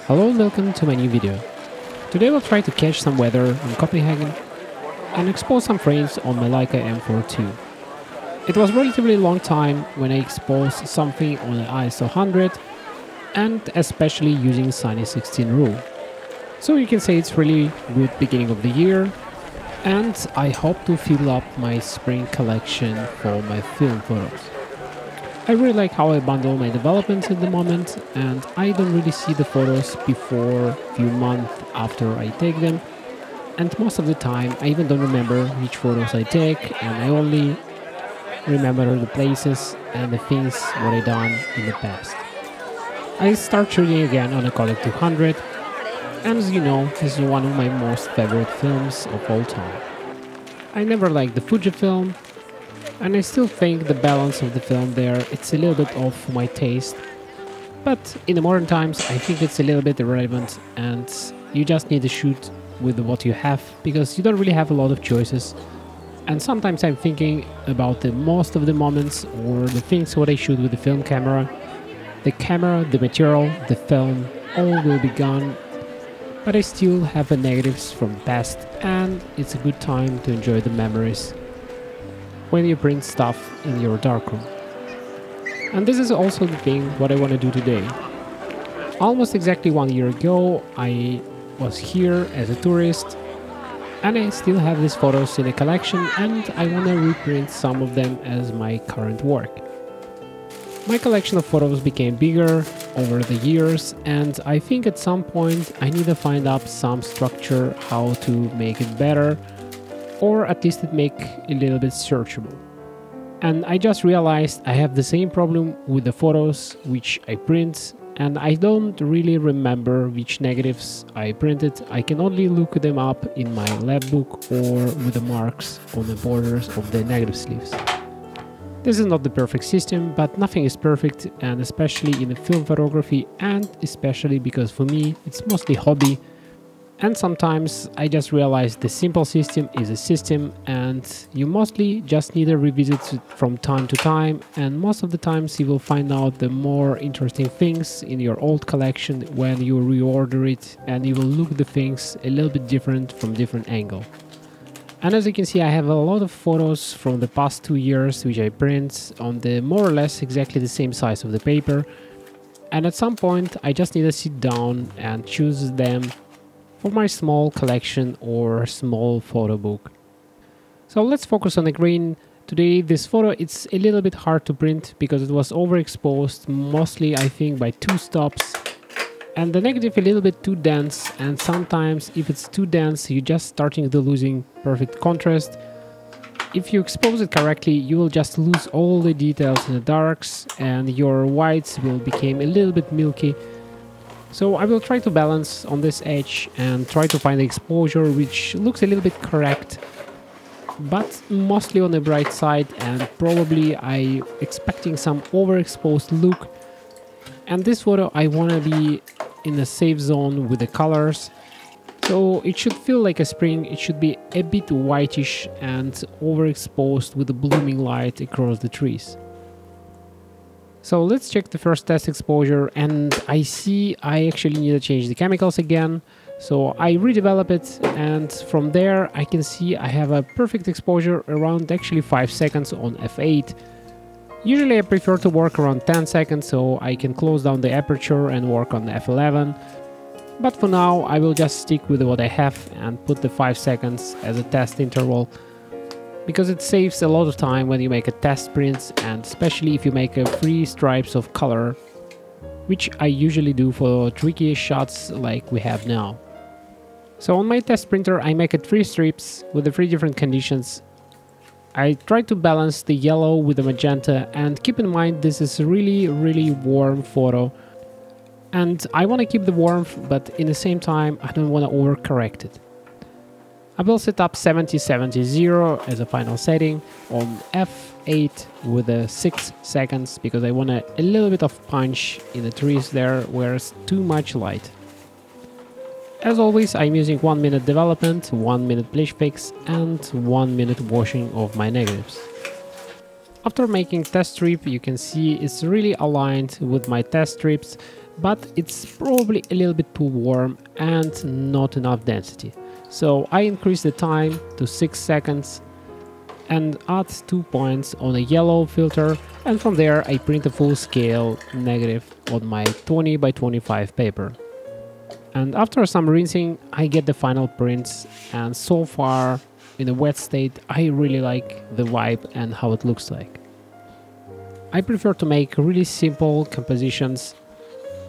Hello and welcome to my new video. Today we'll try to catch some weather in Copenhagen and expose some frames on my Leica M4 II. It was relatively long time when I exposed something on an ISO 100 and especially using Sunny 16 rule. So you can say it's really good beginning of the year, and I hope to fill up my spring collection for my film photos. I really like how I bundle my developments at the moment, and I don't really see the photos before a few months after I take them, and most of the time I even don't remember which photos I take, and I only remember the places and the things what I done in the past. I start shooting again on a Kodak 200, and as you know, this is one of my most favorite films of all time. I never liked the Fujifilm, and I still think the balance of the film there, it's a little bit off my taste. But in the modern times, I think it's a little bit irrelevant, and you just need to shoot with what you have, because you don't really have a lot of choices. And sometimes I'm thinking about the most of the moments or the things what I shoot with the film camera. The camera, the material, the film, all will be gone. But I still have the negatives from past, and it's a good time to enjoy the memories when you print stuff in your darkroom. And this is also the thing what I want to do today. Almost exactly 1 year ago I was here as a tourist, and I still have these photos in a collection, and I want to reprint some of them as my current work. My collection of photos became bigger over the years, and I think at some point I need to find out some structure how to make it better, or at least it make a little bit searchable. And I just realized I have the same problem with the photos which I print, and I don't really remember which negatives I printed. I can only look them up in my lab book or with the marks on the borders of the negative sleeves. This is not the perfect system, but nothing is perfect, and especially in the film photography, and especially because for me it's mostly hobby. And sometimes I just realize the simple system is a system, and you mostly just need to revisit it from time to time, and most of the times you will find out the more interesting things in your old collection when you reorder it, and you will look the things a little bit different from different angle. And as you can see, I have a lot of photos from the past 2 years which I print on the more or less exactly the same size of the paper, and at some point I just need to sit down and choose them for my small collection or small photo book. So let's focus on the green. Today this photo, it's a little bit hard to print because it was overexposed, mostly I think by 2 stops, and the negative a little bit too dense, and sometimes if it's too dense you're just starting to losing perfect contrast. If you expose it correctly, you will just lose all the details in the darks, and your whites will become a little bit milky. So I will try to balance on this edge and try to find the exposure which looks a little bit correct, but mostly on the bright side, and probably I expecting some overexposed look. And this photo I want to be in a safe zone with the colors, so it should feel like a spring. It should be a bit whitish and overexposed with the blooming light across the trees. So let's check the first test exposure, and I see I actually need to change the chemicals again. So I redevelop it, and from there I can see I have a perfect exposure around actually 5 seconds on f8. Usually I prefer to work around 10 seconds, so I can close down the aperture and work on f11. But for now I will just stick with what I have and put the 5 seconds as a test interval, because it saves a lot of time when you make a test print, and especially if you make a 3 stripes of color, which I usually do for tricky shots like we have now. So on my test printer I make it 3 strips with the 3 different conditions. I try to balance the yellow with the magenta, and keep in mind this is a really warm photo, and I want to keep the warmth, but in the same time I don't want to overcorrect it. I will set up 70-70-0 as a final setting on f8 with the 6 seconds, because I want a little bit of punch in the trees there where it's too much light. As always, I'm using 1 minute development, 1 minute bleach fix, and 1 minute washing of my negatives. After making test strip, you can see it's really aligned with my test strips. but it's probably a little bit too warm and not enough density. So I increase the time to 6 seconds and add 2 points on a yellow filter, and from there I print a full scale negative on my 20 by 25 paper. And after some rinsing I get the final prints, and so far in a wet state I really like the vibe and how it looks like. I prefer to make really simple compositions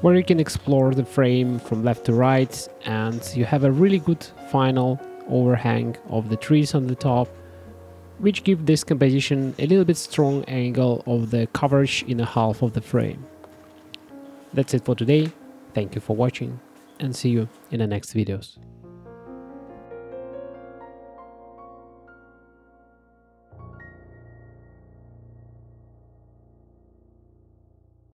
where you can explore the frame from left to right and you have a really good final overhang of the trees on the top, which give this composition a little bit strong angle of the coverage in a half of the frame. That's it for today. Thank you for watching and see you in the next videos.